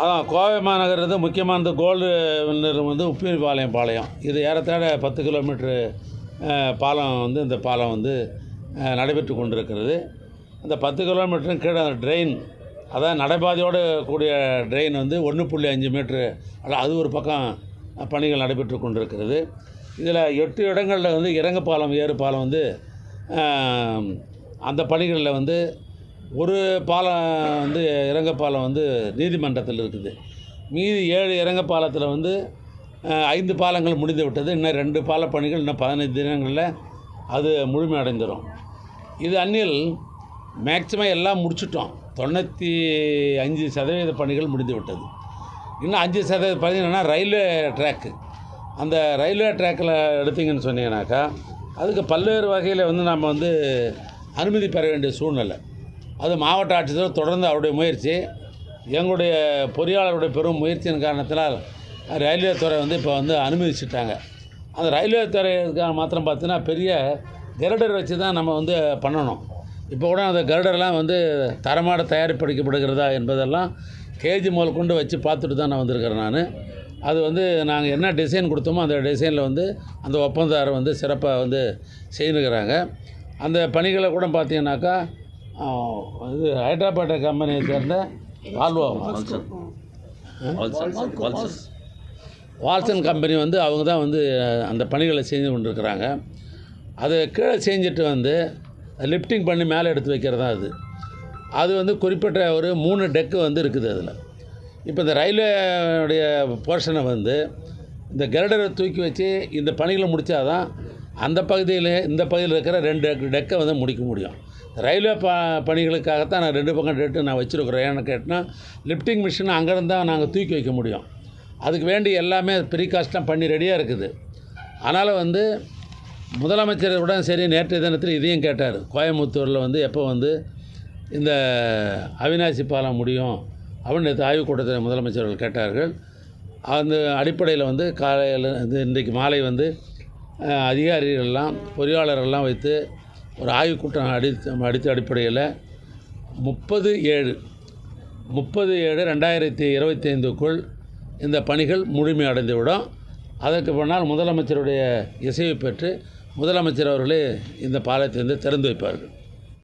அதான் கோவை மாநகரது முக்கியமானது கோல்டு நிறுவனம் வந்து உப்பிலிபாளையம் இது ஏறத்தாழ 10 கிலோமீட்ரு பாலம் வந்து இந்த பாலம் வந்து நடைபெற்று கொண்டிருக்கிறது. இந்த 10 கிலோமீட்டரும் கீழே அந்த ட்ரெயின், அதான் நடைபாதையோடு கூடிய ட்ரெயின் வந்து 1.5 மீட்ரு அது ஒரு பக்கம் பணிகள் நடைபெற்று கொண்டிருக்கிறது. இதில் 8 இடங்களில் வந்து இறங்கு பாலம் ஏறு பாலம் வந்து அந்த பணிகளில் வந்து ஒரு பாலம் வந்து இறங்க பாலம் வந்து நீதிமன்றத்தில் இருக்குது. மீதி 7 இறங்க பாலத்தில் வந்து 5 பாலங்கள் முடிந்து விட்டது. இன்னும் 2 பால பணிகள் இன்னும் 15 தினங்களில் அது முழுமை அடைந்துடும். இது அந்நில் மேக்சிமம் எல்லாம் முடிச்சிட்டோம். 95% பணிகள் முடிந்து விட்டது. இன்னும் 5% பார்த்தீங்கன்னா ரயில்வே ட்ராக்கு. அந்த ரயில்வே ட்ராக்கில் எடுத்திங்கன்னு சொன்னீங்கன்னாக்கா அதுக்கு பல்வேறு வகையில் வந்து நம்ம வந்து அனுமதி பெற வேண்டிய சூழ்நிலை. அது மாவட்ட ஆட்சியர் தொடர்ந்து அவருடைய முயற்சி, எங்களுடைய பொறியாளருடைய பெரும் முயற்சியின் காரணத்தினால் ரயில்வே துறை வந்து இப்போ வந்து அனுமதிச்சிட்டாங்க. அந்த ரயில்வே துறைக்கான மாத்திரம் பார்த்தீங்கன்னா பெரிய கருடர் வச்சு தான் நம்ம வந்து பண்ணணும். இப்போ கூட அந்த கருடர்லாம் வந்து தரமான தயாரிப்படுத்தப்படுகிறதா என்பதெல்லாம் கேஜி முதல் கொண்டு வச்சு பார்த்துட்டு தான் நான் வந்திருக்கிறேன் நான். அது வந்து நாங்கள் என்ன டிசைன் கொடுத்தோமோ அந்த டிசைனில் வந்து அந்த ஒப்பந்ததாரர் வந்து சிறப்பாக வந்து செய்துக்கிறாங்க. அந்த பணிகளை கூட பார்த்தீங்கன்னாக்கா இது ஹைட்ராபாட்டா கம்பெனியை சேர்ந்த வால்சன் கம்பெனி வந்து அவங்க தான் வந்து அந்த பணிகளை செஞ்சு கொண்டிருக்கிறாங்க. அதை கீழே செஞ்சுட்டு வந்து லிஃப்டிங் பண்ணி மேலே எடுத்து வைக்கிறது தான் அது வந்து குறிப்பிட்ட ஒரு 3 டெக்கு வந்து இருக்குது அதில். இப்போ இந்த ரயில்வேடைய போர்ஷனை வந்து இந்த கருடரை தூக்கி வச்சு இந்த பணிகளை முடித்தா தான் அந்த பகுதியில் இந்த பகுதியில் இருக்கிற 2 டெக்கை வந்து முடிக்க முடியும். ரயில்வே பணிகளுக்காகத்தான் நான் 2 பக்கம் டெட்டு நான் வச்சுருக்குறேன். ஏன்னு கேட்டால் லிஃப்டிங் மிஷின் அங்கேருந்து தான் நாங்கள் தூக்கி வைக்க முடியும். அதுக்கு வேண்டி எல்லாமே ப்ரீகாஸ்ட்லாம் பண்ணி ரெடியாக இருக்குது. அதனால் வந்து முதலமைச்சருடன் சரி நேற்றைய தினத்தில் இதையும் கேட்டார். கோயம்புத்தூரில் வந்து எப்போ வந்து இந்த அவினாசி பாலம் முடியும் அப்படின்னு நேற்று ஆய்வுக்கூட்டத்தில் முதலமைச்சர்கள் கேட்டார்கள். அந்த அடிப்படையில் வந்து காலையில் இன்றைக்கு மாலை வந்து அதிகாரிகள்லாம் பொறியாளர்கள்லாம் வைத்து ஒரு ஆய்வுக்கூட்டம் அடித்த அடிப்படையில் 30/7/2025க்குள் இந்த பணிகள் முழுமை அடைந்துவிடும். அதற்கு பின்னால் முதலமைச்சருடைய இசைவை பெற்று முதலமைச்சர் அவர்களே இந்த பாலத்தை வந்து திறந்து வைப்பார்கள்.